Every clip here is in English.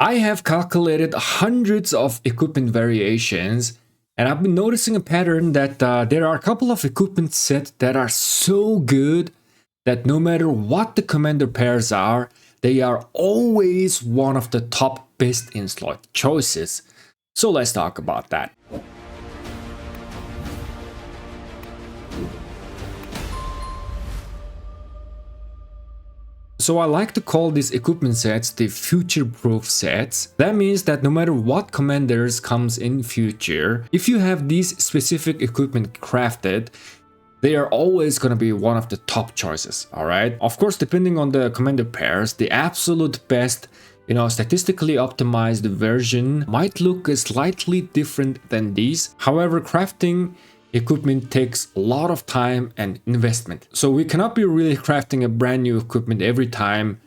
I have calculated hundreds of equipment variations, and I've been noticing a pattern that there are a couple of equipment sets that are so good that no matter what the commander pairs are, they are always one of the top best in slot choices. So let's talk about that. So I like to call these equipment sets the future-proof sets. That means that no matter what commanders comes in future, if you have these specific equipment crafted, they are always going to be one of the top choices, alright? Of course, depending on the commander pairs, the absolute best, statistically optimized version might look slightly different than these. However, crafting equipment takes a lot of time and investment. So we cannot be really crafting a brand new equipment every time,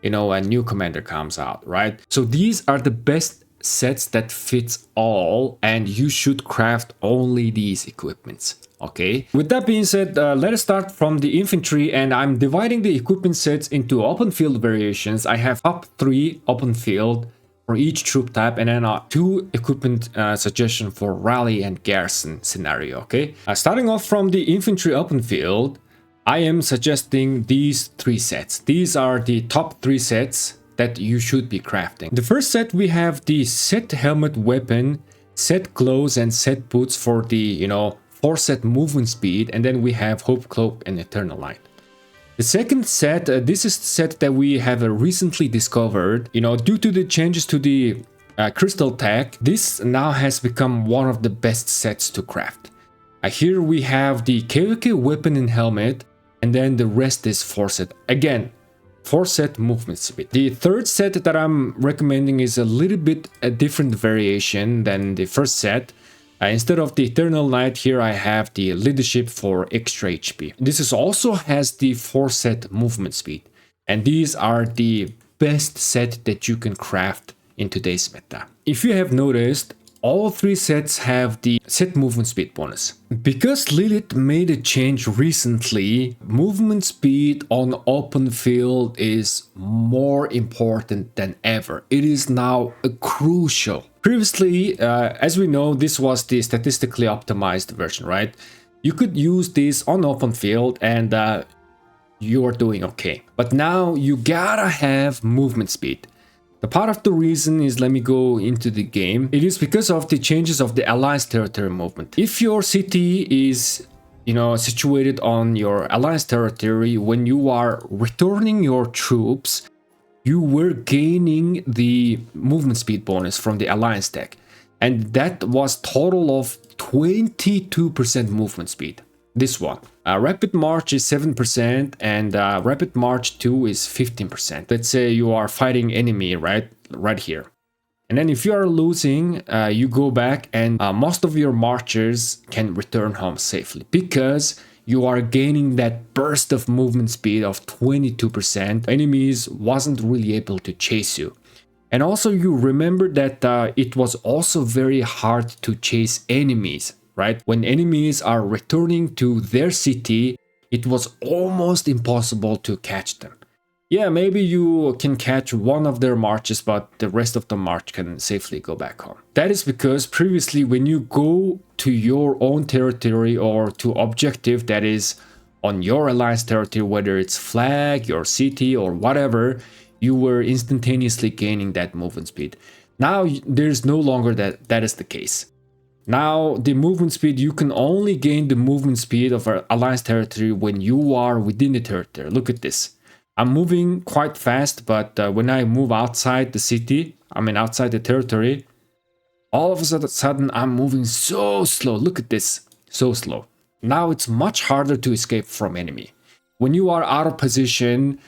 a new commander comes out, right? So these are the best sets that fits all, and you should craft only these equipments. Okay, with that being said, let us start from the infantry, and I'm dividing the equipment sets into open field variations. I have top 3 open field for each troop type, and then 2 equipment suggestion for rally and garrison scenario. Okay, starting off from the infantry open field, I am suggesting these 3 sets. These are the top 3 sets that you should be crafting. The first set, we have the set helmet weapon, set gloves, and set boots for the 4 set movement speed, and then we have hope cloak and eternal light. The second set, this is the set that we have recently discovered. Due to the changes to the crystal tech, this now has become one of the best sets to craft. Here we have the KOK weapon and helmet, and then the rest is 4 set. Again, 4 set movement speed. The third set that I'm recommending is a little bit a different variation than the first set. Instead of the Eternal Knight, here I have the Leadership for extra HP. This also has the 4 set movement speed. And these are the best set that you can craft in today's meta. If you have noticed, all 3 sets have the set movement speed bonus. Because Lilith made a change recently, movement speed on open field is more important than ever. It is now crucial. Previously, as we know, this was the statistically optimized version, right? You could use this on open field and you are doing okay. But now you gotta have movement speed. The part of the reason is, let me go into the game. It is because of the changes of the Alliance territory movement. If your city is, situated on your Alliance territory, when you are returning your troops, you were gaining the movement speed bonus from the Alliance tech. And that was total of 22% movement speed. This one. Rapid March is 7% and Rapid March 2 is 15%. Let's say you are fighting enemy right here. And then if you are losing, you go back and most of your marchers can return home safely because you are gaining that burst of movement speed of 22%. Enemies wasn't really able to chase you. And also you remember that it was also very hard to chase enemies. Right? When enemies are returning to their city, it was almost impossible to catch them. Yeah, maybe you can catch one of their marches, but the rest of the march can safely go back home. That is because previously when you go to your own territory or to objective that is on your alliance territory, whether it's flag, your city or whatever, you were instantaneously gaining that movement speed. Now there's no longer that is the case. Now, the movement speed, you can only gain the movement speed of our alliance territory when you are within the territory. Look at this. I'm moving quite fast, but when I move outside the city, outside the territory, all of a sudden I'm moving so slow. Look at this, so slow. Now it's much harder to escape from enemy. When you are out of position,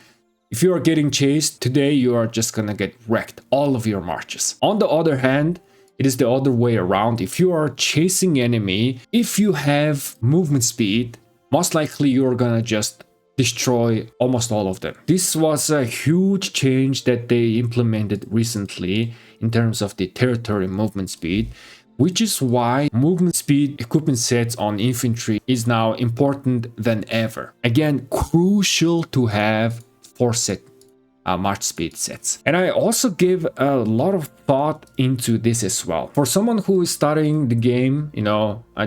if you are getting chased, today you are just gonna get wrecked, all of your marches. On the other hand, it is the other way around. If you are chasing enemy, if you have movement speed, most likely you're gonna just destroy almost all of them. This was a huge change that they implemented recently in terms of the territory movement speed, which is why movement speed equipment sets on infantry is now important than ever. Again, crucial to have 4 set march speed sets. And I also give a lot of thought into this as well. For someone who is starting the game,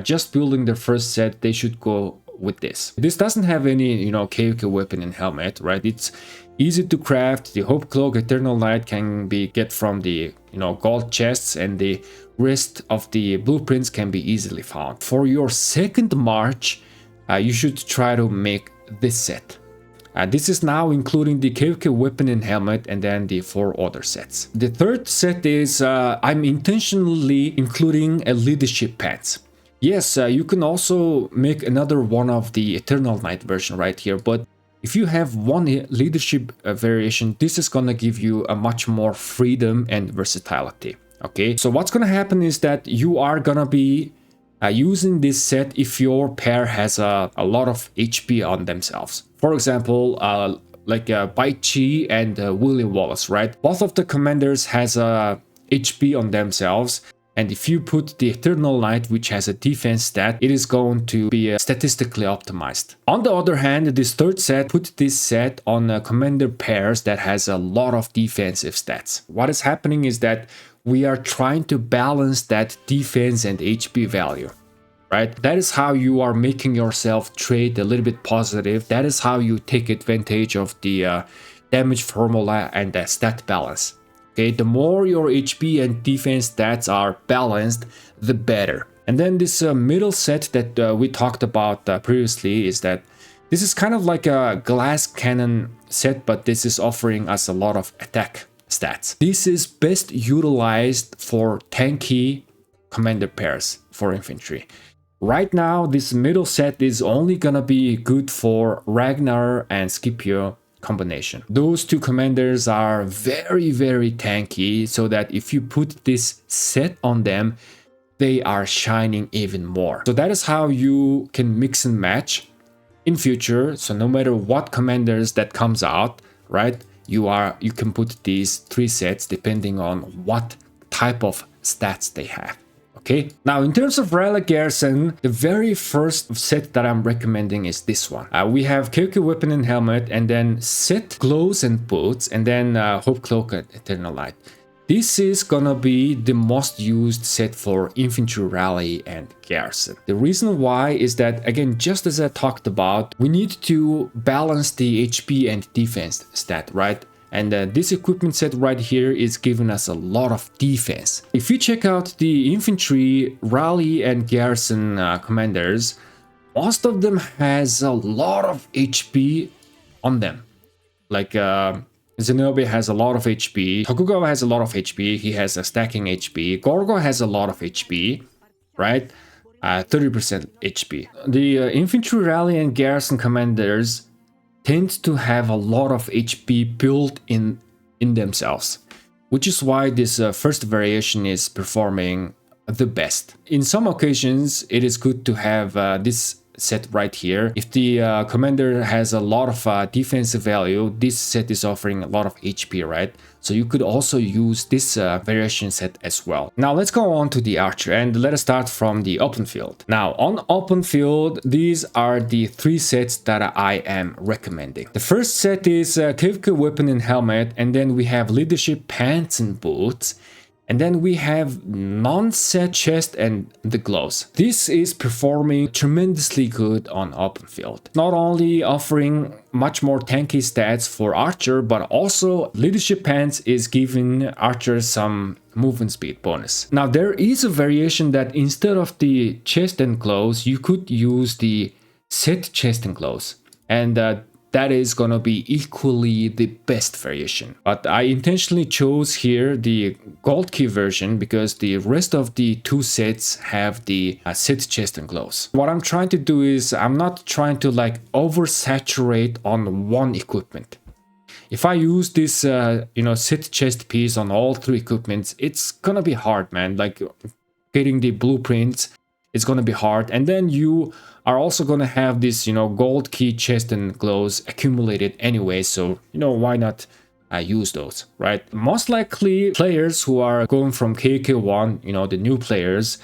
just building their first set, they should go with this. This doesn't have any, KOK weapon and helmet, right? It's easy to craft. The Hope Cloak, Eternal Light can be get from the, gold chests, and the rest of the blueprints can be easily found. For your second march, you should try to make this set. This is now including the KOK weapon and helmet and then the 4 other sets. The third set is I'm intentionally including a leadership pants. Yes, you can also make another one of the Eternal Night version right here, but if you have one leadership variation, this is gonna give you a much more freedom and versatility. Okay, so what's gonna happen is that you are gonna be using this set if your pair has a lot of HP on themselves. For example, like Bai Chi and William Wallace, right? Both of the commanders has a HP on themselves, and if you put the Eternal Light, which has a defense stat, it is going to be statistically optimized. On the other hand, this third set, put this set on commander pairs that has a lot of defensive stats. What is happening is that we are trying to balance that defense and HP value, right? That is how you are making yourself trade a little bit positive. That is how you take advantage of the damage formula and the stat balance. Okay, the more your HP and defense stats are balanced, the better. And then this middle set that we talked about previously is that this is kind of like a glass cannon set, but this is offering us a lot of attack stats. This is best utilized for tanky commander pairs for infantry. Right now, this middle set is only gonna be good for Ragnar and Scipio combination. Those two commanders are very, very tanky, so that if you put this set on them, they are shining even more. So that is how you can mix and match in future. So no matter what commanders that comes out, right, you can put these 3 sets depending on what type of stats they have. Okay, now in terms of Relic Garrison, the very first set that I'm recommending is this one. We have KOK weapon and helmet, and then set gloves and boots, and then Hope Cloak and Eternal Light. This is gonna be the most used set for Infantry Rally and Garrison. The reason why is that, again, just as I talked about, we need to balance the HP and defense stat, right? And this equipment set right here is giving us a lot of defense. If you check out the Infantry, Rally and Garrison commanders, most of them has a lot of HP on them. Like Zenobia has a lot of HP, Tokugawa has a lot of HP, he has a stacking HP, Gorgo has a lot of HP, right? 30% HP. The Infantry, Rally and Garrison commanders tend to have a lot of HP built in themselves, which is why this first variation is performing the best. In some occasions, it is good to have this set right here. If the commander has a lot of defensive value, this set is offering a lot of HP, right? So you could also use this variation set as well. Now let's go on to the archer, and let us start from the open field. Now on open field, these are the 3 sets that I am recommending. The first set is KOK weapon and helmet, and then we have leadership pants and boots. And then we have non-set chest and the gloves. This is performing tremendously good on open field. Not only offering much more tanky stats for archer, but also leadership pants is giving archer some movement speed bonus. Now there is a variation that instead of the chest and gloves, you could use the set chest and gloves. And that is gonna be equally the best variation. But I intentionally chose here the gold key version because the rest of the 2 sets have the set chest and gloves. What I'm trying to do is I'm not trying to like oversaturate on one equipment. If I use this set chest piece on all 3 equipments, it's gonna be hard, man. Like getting the blueprints, it's gonna be hard. And then you are also gonna have this, gold key chest and gloves accumulated anyway. So, why not use those, right? Most likely players who are going from KK1, the new players,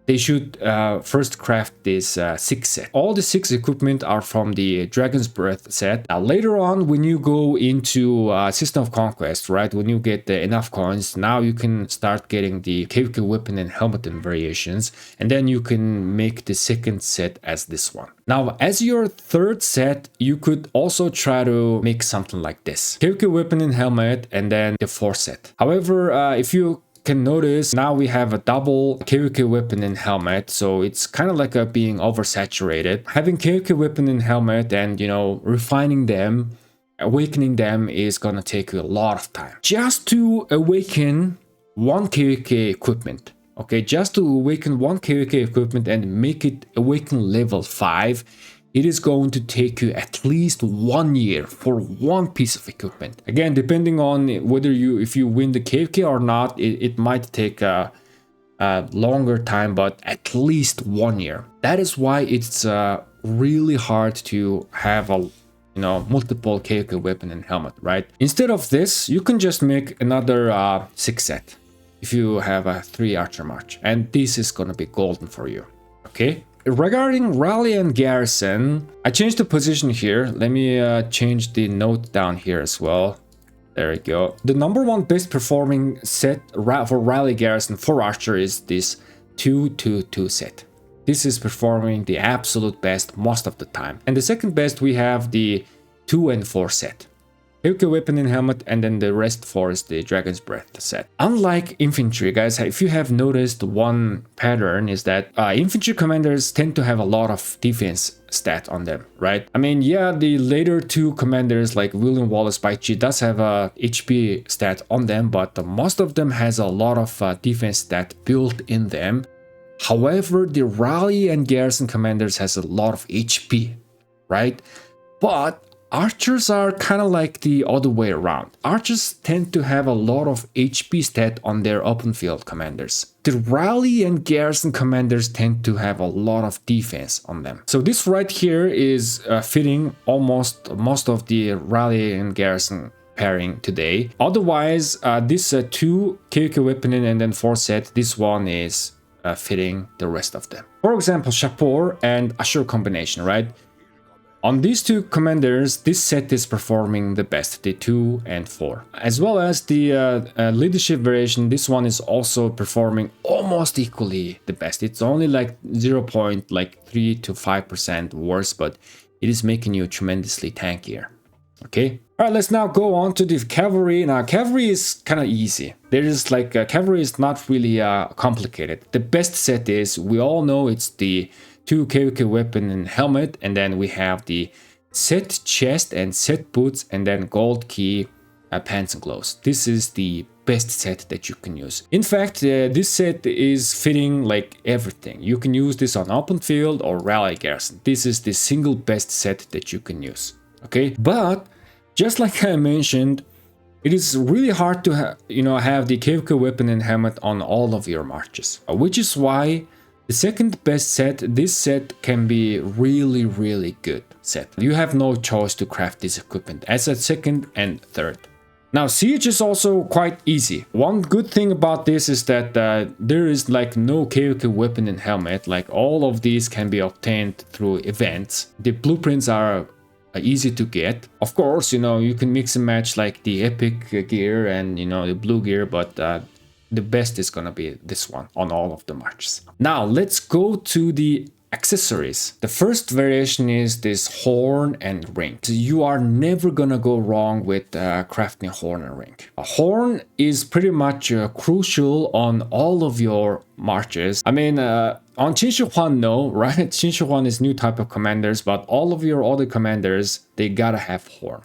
they should first craft this 6 set. All the 6 equipment are from the Dragon's Breath set. Now later on, when you go into System of Conquest, right, when you get enough coins, now you can start getting the KVK weapon and helmet and variations, and then you can make the second set as this one. Now, as your third set, you could also try to make something like this. KVK weapon and helmet, and then the 4th set. However, if you can notice, now we have a double KVK weapon and helmet, so it's kind of like being oversaturated. Having KVK weapon and helmet and, you know, refining them, awakening them is gonna take a lot of time. Just to awaken one KVK equipment, okay, just to awaken one KVK equipment and make it awaken level 5, it is going to take you at least 1 year for one piece of equipment. Again, depending on whether if you win the KVK or not, it might take a longer time, but at least 1 year. That is why it's really hard to have a multiple KVK weapon and helmet, right? Instead of this, you can just make another 6 set if you have a 3 archer march, and this is gonna be golden for you. Okay. Regarding Rally and Garrison, I changed the position here. Let me change the note down here as well. There we go. The number 1 best performing set for Rally Garrison for Archer is this 2-2-2 set. This is performing the absolute best most of the time. And the second best, we have the 2 and 4 set. KVK weapon and helmet, and then the rest 4 is the Dragon's Breath set. Unlike infantry, guys, if you have noticed one pattern is that infantry commanders tend to have a lot of defense stat on them, right? I mean, yeah, the later 2 commanders like William Wallace Baichi does have a HP stat on them, but most of them has a lot of defense stat built in them. However, the Rally and Garrison commanders has a lot of HP, right? But archers are kind of like the other way around. Archers tend to have a lot of HP stat on their open field commanders. The Rally and Garrison commanders tend to have a lot of defense on them. So this right here is fitting almost most of the Rally and Garrison pairing today. Otherwise, this 2 KVK weapon and then 4 set, this one is fitting the rest of them. For example, Shapur and Ashur combination, right? On these 2 commanders, this set is performing the best, the 2 and 4. As well as the leadership variation, this one is also performing almost equally the best. It's only like 0.3 to 5% worse, but it is making you tremendously tankier. Okay. All right, let's now go on to the cavalry. Now, cavalry is kind of easy. There is like cavalry is not really complicated. The best set is, we all know, it's the 2 KVK weapon and helmet, and then we have the set chest and set boots, and then gold key pants and gloves. This is the best set that you can use. In fact, this set is fitting like everything. You can use this on open field or Rally Garrison. This is the single best set that you can use. Okay, but just like I mentioned, it is really hard to have the KVK weapon and helmet on all of your marches, which is why the second best set, this set can be really, really good set. You have no choice to craft this equipment as a second and third. Now, siege is also quite easy. One good thing about this is that there is like no KVK weapon and helmet. Like all of these can be obtained through events. The blueprints are easy to get. Of course, you can mix and match like the epic gear and the blue gear, but the best is gonna be this one on all of the marches. Now let's go to the accessories. The first variation is this horn and ring. So you are never gonna go wrong with crafting horn and ring. A horn is pretty much crucial on all of your marches. I mean, on Qin Shi Huang, no, right? Qin Shi Huang is new type of commanders, but all of your other commanders, they gotta have horn.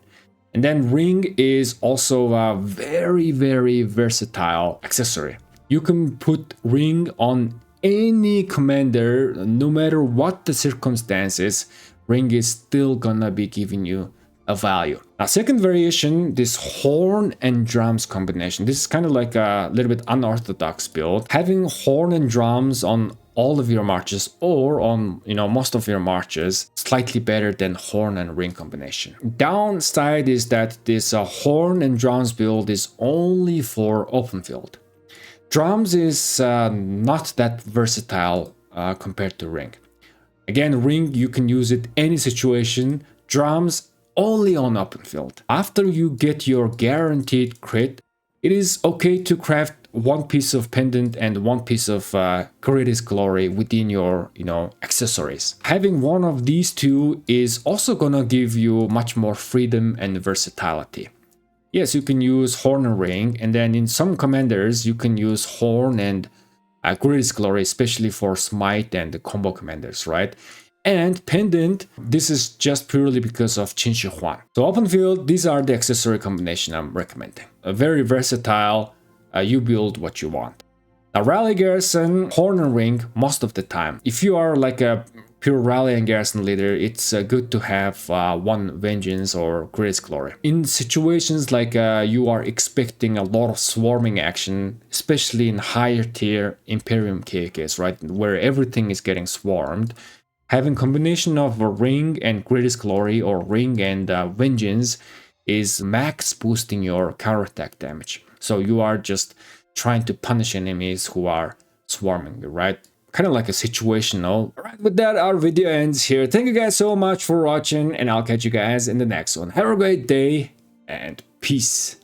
And then ring is also a very, very versatile accessory. You can put ring on any commander, no matter what the circumstances, ring is still gonna be giving you a value. Now, second variation, this horn and drums combination. This is kind of like a little bit unorthodox build. Having horn and drums on all of your marches, or on most of your marches, slightly better than horn and ring combination. Downside is that this horn and drums build is only for open field. Drums is not that versatile compared to ring. Again, ring, you can use it any situation. Drums, only on open field. After you get your guaranteed crit, it is okay to craft one piece of pendant and one piece of greatest glory within your, accessories. Having one of these two is also gonna give you much more freedom and versatility. Yes, you can use horn and ring, and then in some commanders you can use horn and greatest glory, especially for smite and the combo commanders, right? And pendant, this is just purely because of Qin Shi Huan. So open field, these are the accessory combination I'm recommending. A very versatile, you build what you want. Now rally garrison, horn and ring most of the time. If you are like a pure rally and garrison leader, it's good to have one vengeance or greatest glory. In situations like you are expecting a lot of swarming action, especially in higher tier Imperium KKs, right, where everything is getting swarmed, having combination of a ring and greatest glory or ring and vengeance is max boosting your counterattack damage. So you are just trying to punish enemies who are swarming you, right? Kind of like a situational. Alright, with that, our video ends here. Thank you guys so much for watching, and I'll catch you guys in the next one. Have a great day, and peace.